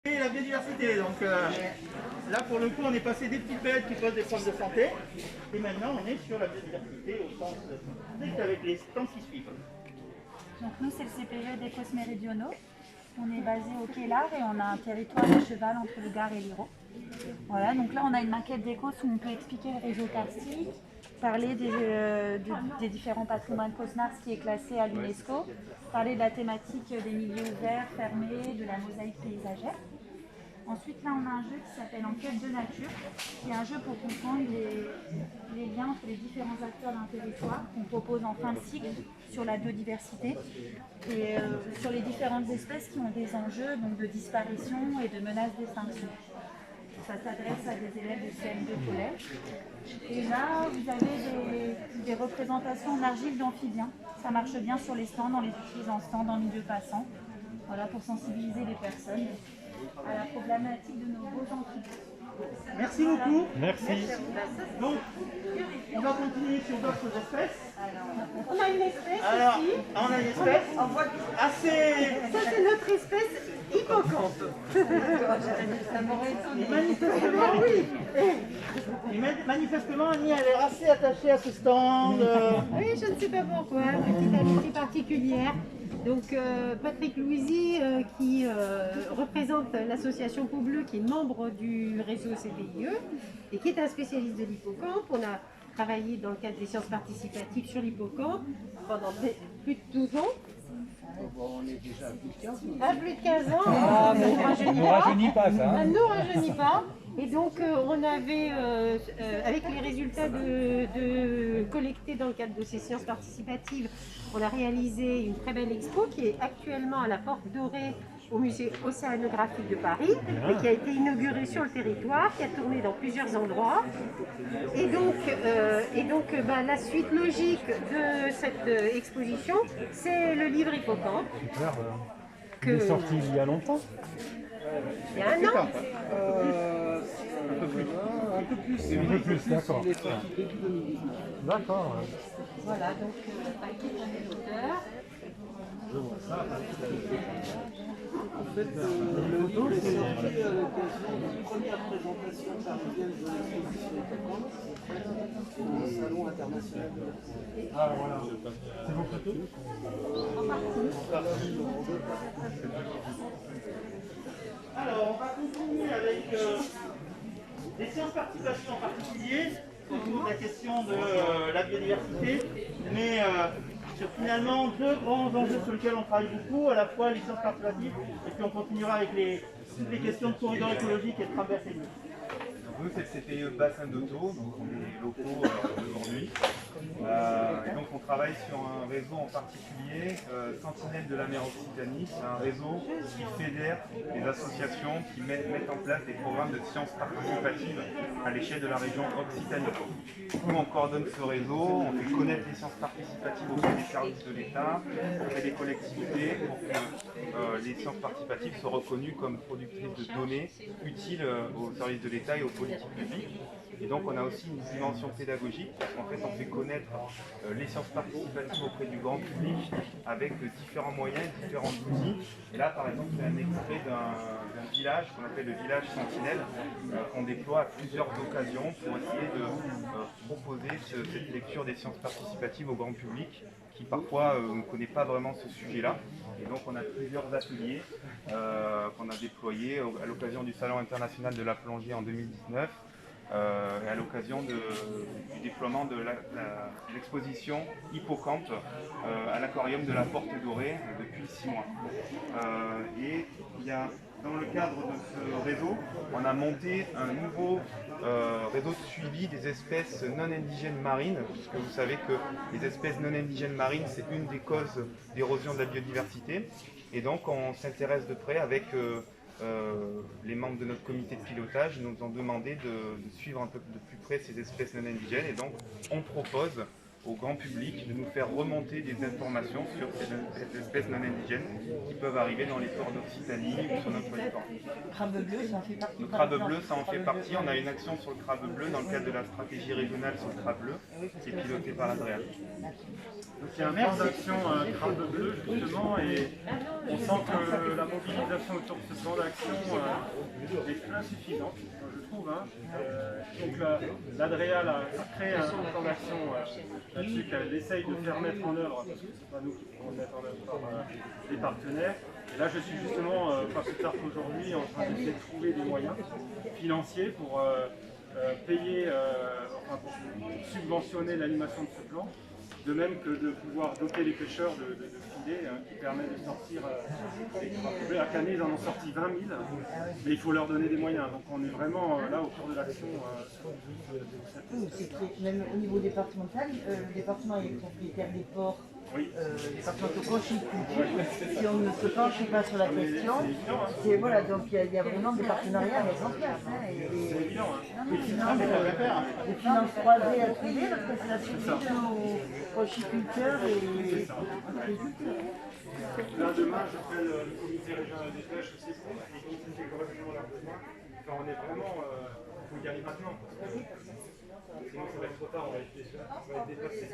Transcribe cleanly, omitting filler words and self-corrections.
Et la biodiversité, donc là pour le coup on est passé des petites bêtes qui posent des problèmes de santé et maintenant on est sur la biodiversité au sens strict avec les temps qui suivent. Donc nous c'est le CPE des Causse méridionaux. On est basé au Quai-Lard et on a un territoire à cheval entre le Gard et l'Hérault. Voilà, donc là on a une maquette des Causses où on peut expliquer le réseau karstique, parler des différents patrimoines Causse-Nars qui est classé à l'UNESCO, parler de la thématique des milieux ouverts, fermés, de la mosaïque paysagère. Ensuite, là, on a un jeu qui s'appelle Enquête de nature, qui est un jeu pour comprendre les liens entre les différents acteurs d'un territoire qu'on propose en fin de cycle sur la biodiversité et sur les différentes espèces qui ont des enjeux donc de disparition et de menaces d'extinction. Ça s'adresse à des élèves de CM2 collège. Et là, vous avez des représentations en argile d'amphibiens. Ça marche bien sur les stands, on les utilise en stand, en milieu passant, voilà, pour sensibiliser les personnes à la problématique de nos beaux amphibiens. Merci beaucoup. Merci. Donc on va continuer sur d'autres espèces. On a une espèce Alors ici. on a une espèce assez... Ça, c'est notre espèce hippocampe. Manifestement, oui. Et manifestement Annie elle est assez attachée à ce stand. Oui, je ne sais pas pourquoi. Petite amitié particulière. Donc, Patrick Louisy, qui représente l'association Peau Bleue, qui est membre du réseau CPIE et qui est un spécialiste de l'hippocampe. On a travaillé dans le cadre des sciences participatives sur l'hippocampe pendant plus de 12 ans. On est déjà à plus de 15 ans. À plus de 15 ans, ça ne rajeunit pas ça. Ça ne nous rajeunit pas. Et donc, on avait, avec les résultats collectés dans le cadre de ces sciences participatives, on a réalisé une très belle expo qui est actuellement à la Porte Dorée au musée océanographique de Paris et qui a été inaugurée sur le territoire, qui a tourné dans plusieurs endroits. Et donc, la suite logique de cette exposition, c'est le livre Hippocampe. Super, il est sorti il y a longtemps. Il y a un an. Un peu plus. Un peu plus, d'accord. Il est sorti début 2018. D'accord. Voilà, donc Patrick en est l'auteur. En fait, le livre est sorti à l'occasion d'une première présentation parisienne de l'exposition Hippocampe au Salon international de la Ah voilà. C'est vos photos? Alors on va continuer avec les sciences participatives en particulier, autour de la question de la biodiversité, mais sur finalement deux grands enjeux sur lesquels on travaille beaucoup, à la fois les sciences participatives, et puis on continuera avec toutes les questions de corridors écologiques et de traverses et de... Nous, c'est le CPE Bassin d'Auto, donc on est locaux aujourd'hui. Et donc on travaille sur un réseau en particulier, Sentinelle de la mer Occitanie. C'est un réseau qui fédère les associations qui mettent en place des programmes de sciences participatives à l'échelle de la région Occitanie. Nous, on coordonne ce réseau, on fait connaître les sciences participatives auprès des services de l'État, auprès des collectivités, pour que les sciences participatives soient reconnues comme productrices de données utiles aux services de l'État et aux politiques publiques. Et donc on a aussi une dimension pédagogique, parce qu'en fait on fait connaître les sciences participatives auprès du grand public avec différents moyens, différents outils. Et là par exemple c'est un extrait d'un village qu'on appelle le village Sentinelle, qu'on déploie à plusieurs occasions pour essayer de proposer cette lecture des sciences participatives au grand public qui parfois ne connaît pas vraiment ce sujet-là. Et donc on a plusieurs ateliers qu'on a déployés à l'occasion du Salon international de la plongée en 2019. Et à l'occasion du déploiement de l'exposition Hippocampe à l'aquarium de la Porte Dorée depuis 6 mois. Et il y a, dans le cadre de ce réseau, on a monté un nouveau réseau de suivi des espèces non indigènes marines, puisque vous savez que les espèces non indigènes marines, c'est une des causes d'érosion de la biodiversité. Et donc on s'intéresse de près avec les membres de notre comité de pilotage nous ont demandé de suivre un peu de plus près ces espèces non indigènes et donc on propose au grand public de nous faire remonter des informations sur ces espèces non indigènes qui peuvent arriver dans les ports d'Occitanie ou sur notre territoire. Le crabe bleu, ça en fait partie. Le crabe bleu, ça en fait partie. On a une action sur le crabe bleu dans le cadre de la stratégie régionale sur le crabe bleu, qui est pilotée par l'Adréal. Donc il y a un plan d'action crabe bleu justement et on sent que la mobilisation autour de ce plan d'action est insuffisante, je trouve. Hein. Donc l'Adréal a créé un plan d'action là-dessus qu'elle essaye de faire mettre en œuvre, parce que c'est pas nous qui pouvons le mettre en œuvre par les partenaires. Et là je suis justement, pas plus tard qu'aujourd'hui, en train d'essayer de trouver des moyens financiers pour payer, enfin pour subventionner l'animation de ce plan. De même que de pouvoir doter les pêcheurs de filets qui permettent de sortir les crabes bleus. À Canet, ils en ont sorti 20 000, mais il faut leur donner des moyens. Donc on est vraiment là au cours de l'action. Même au niveau départemental, le département est propriétaire des ports. Oui. Départementaux conchyliculture, si on ne se penche pas sur la question, c'est voilà, donc il y a vraiment des partenariats à mettre en place. Hein, des finances croisées à trouver, parce que c'est la survie de nos conchyliculteurs et agriculteurs. Là, demain, j'appelle le comité régional des pêches aussi pour identifier correctement leurs besoins. Enfin, on est vraiment, il faut y aller maintenant. Sinon, ça va être trop tard, on va être dépassé.